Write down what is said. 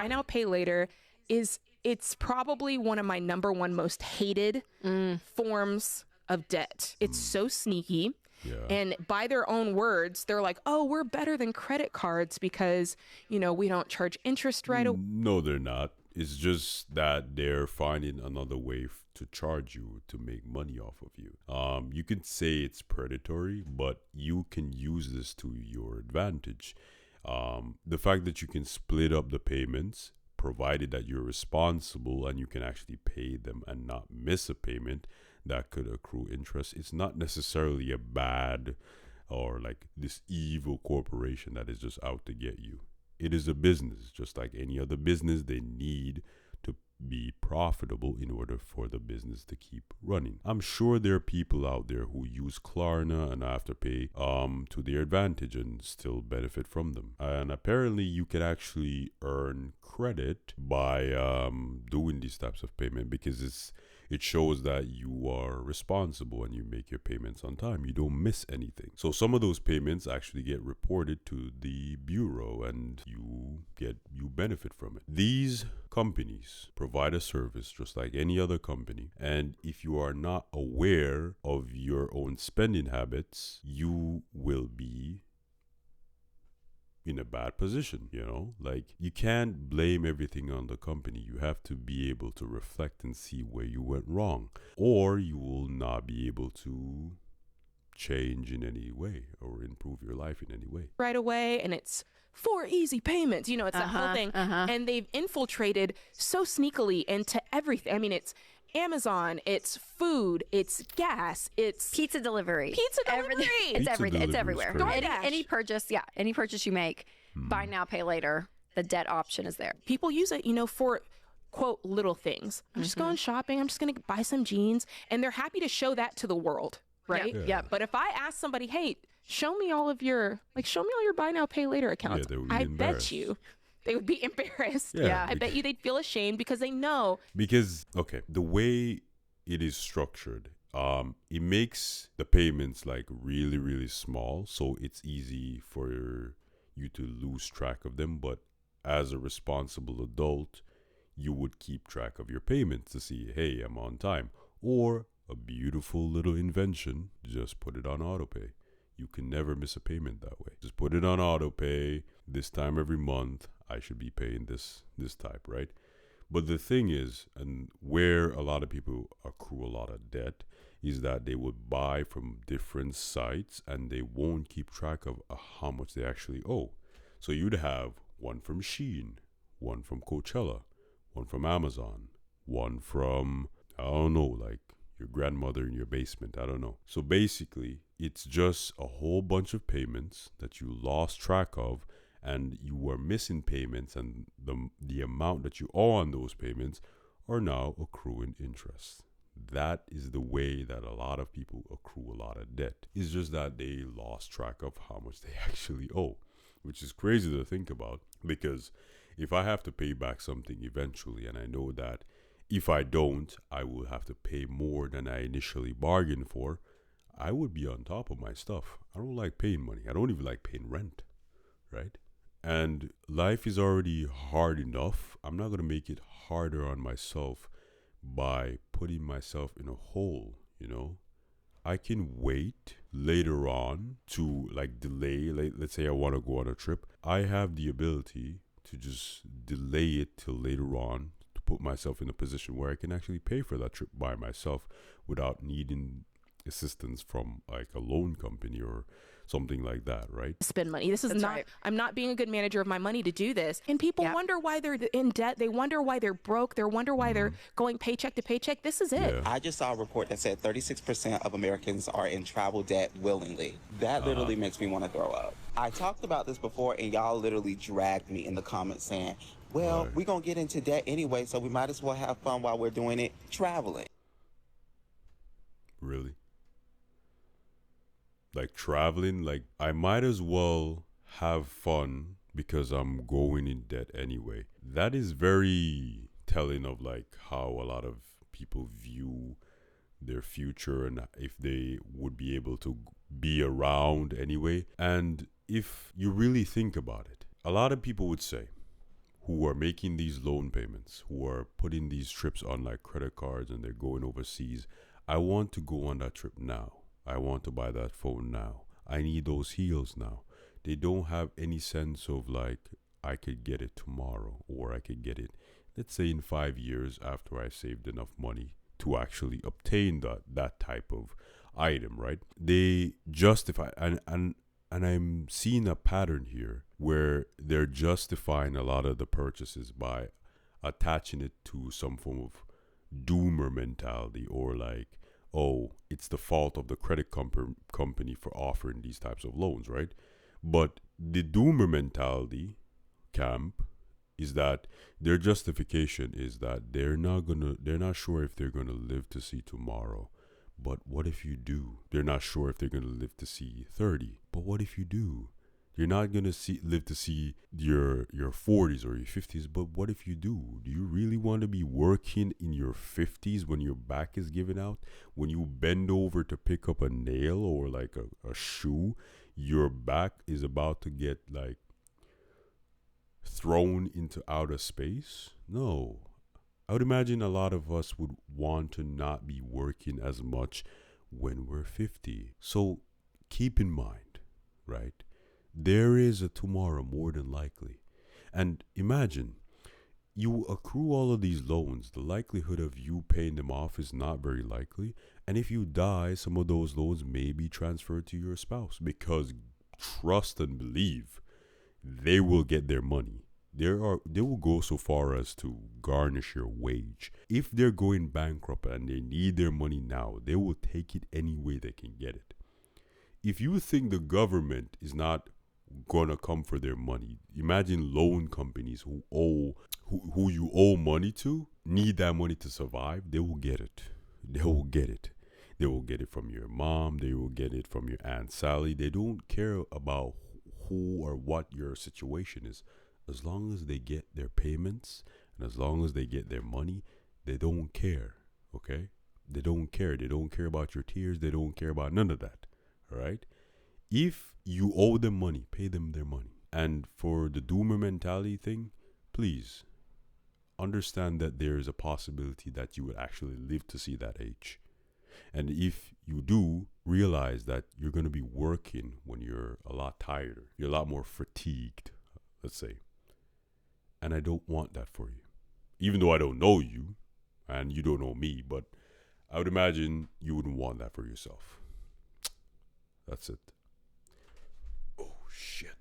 buy now, pay later it's probably one of my number one most hated forms of debt. It's so sneaky. Yeah. And by their own words, they're like, oh, we're better than credit cards because, we don't charge interest right away. No, they're not. It's just that they're finding another way to charge you to make money off of you. You could say it's predatory, but you can use this to your advantage. The fact that you can split up the payments, provided that you're responsible and you can actually pay them and not miss a payment that could accrue interest, it's not necessarily a bad or like this evil corporation that is just out to get you. It is a business, just like any other business. They need to be profitable in order for the business to keep running. I'm sure there are people out there who use Klarna and Afterpay to their advantage and still benefit from them. And apparently you can actually earn credit by doing these types of payment because it shows that you are responsible and you make your payments on time. You don't miss anything. So some of those payments actually get reported to the bureau and you benefit from it. These companies provide a service just like any other company. And if you are not aware of your own spending habits, you will be in a bad position, like you can't blame everything on the company. You have to be able to reflect and see where you went wrong, or you will not be able to change in any way or improve your life in any way. Right away, and it's 4 easy payments, it's that whole thing. And they've infiltrated so sneakily into everything. I mean, it's Amazon, it's food, it's gas, it's pizza delivery. Everything. It's everything. It's everywhere. DoorDash. Any purchase you make, buy now, pay later, the debt option is there. People use it, for quote little things. I'm just going shopping. I'm just going to buy some jeans, and they're happy to show that to the world, right? Yeah. But if I ask somebody, hey, show me all your buy now, pay later accounts, I bet you they would be embarrassed. Yeah. I bet you they'd feel ashamed because they know. Because, okay, the way it is structured, it makes the payments like really, really small. So it's easy for you to lose track of them. But as a responsible adult, you would keep track of your payments to see, hey, I'm on time. Or a beautiful little invention, just put it on autopay. You can never miss a payment that way. Just put it on autopay. This time every month, I should be paying this type, right? But the thing is, and where a lot of people accrue a lot of debt, is that they would buy from different sites and they won't keep track of how much they actually owe. So you'd have one from Shein, one from Coachella, one from Amazon, one from, I don't know, like your grandmother in your basement. I don't know. So basically, it's just a whole bunch of payments that you lost track of, and you were missing payments, and the amount that you owe on those payments are now accruing interest. That is the way that a lot of people accrue a lot of debt. It's just that they lost track of how much they actually owe, which is crazy to think about, because if I have to pay back something eventually, and I know that if I don't, I will have to pay more than I initially bargained for, I would be on top of my stuff. I don't like paying money. I don't even like paying rent, right? And life is already hard enough. I'm not going to make it harder on myself by putting myself in a hole, I can wait later on to delay. Let's say I want to go on a trip. I have the ability to just delay it till later on to put myself in a position where I can actually pay for that trip by myself without needing assistance from like a loan company or something like that, right? Spend money. This is That's not, right. I'm not being a good manager of my money to do this. And people wonder why they're in debt. They wonder why they're broke. They wonder why they're going paycheck to paycheck. This is it. Yeah. I just saw a report that said 36% of Americans are in travel debt willingly. That literally makes me want to throw up. I talked about this before, and y'all literally dragged me in the comments saying, well, Right. we're going to get into debt anyway, so we might as well have fun while we're doing it traveling. Really? Like traveling, like I might as well have fun because I'm going in debt anyway. That is very telling of like how a lot of people view their future and if they would be able to be around anyway. And if you really think about it, a lot of people would say, who are making these loan payments, who are putting these trips on like credit cards and they're going overseas. I want to go on that trip now. I want to buy that phone now. I need those heels now. They don't have any sense of like, I could get it tomorrow, or I could get it, let's say, in 5 years after I saved enough money to actually obtain that type of item, right? They justify, and I'm seeing a pattern here where they're justifying a lot of the purchases by attaching it to some form of doomer mentality, or like, oh, it's the fault of the credit company for offering these types of loans, right? But the doomer mentality camp is that their justification is that they're not sure if they're gonna live to see tomorrow. But what if you do? They're not sure if they're gonna live to see 30. But what if you do? You're not gonna live to see your 40s or your 50s. But what if you do? Do you really want to be working in your 50s when your back is giving out? When you bend over to pick up a nail or like a shoe, your back is about to get like thrown into outer space? No. I would imagine a lot of us would want to not be working as much when we're 50. So keep in mind, right? There is a tomorrow more than likely. And imagine, you accrue all of these loans. The likelihood of you paying them off is not very likely. And if you die, some of those loans may be transferred to your spouse, because trust and believe they will get their money. They will go so far as to garnish your wage. If they're going bankrupt and they need their money now, they will take it any way they can get it. If you think the government is not gonna come for their money, imagine loan companies who you owe money to need that money to survive. They will get it. They will get it. They will get it from your mom. They will get it from your Aunt Sally. They don't care about who or what your situation is. As long as they get their payments and as long as they get their money, they don't care, okay? They don't care. They don't care about your tears. They don't care about none of that, all right? If you owe them money, pay them their money. And for the doomer mentality thing, please understand that there is a possibility that you would actually live to see that age. And if you do, realize that you're going to be working when you're a lot tired. You're a lot more fatigued, let's say. And I don't want that for you. Even though I don't know you and you don't know me, but I would imagine you wouldn't want that for yourself. That's it. Oh, shit.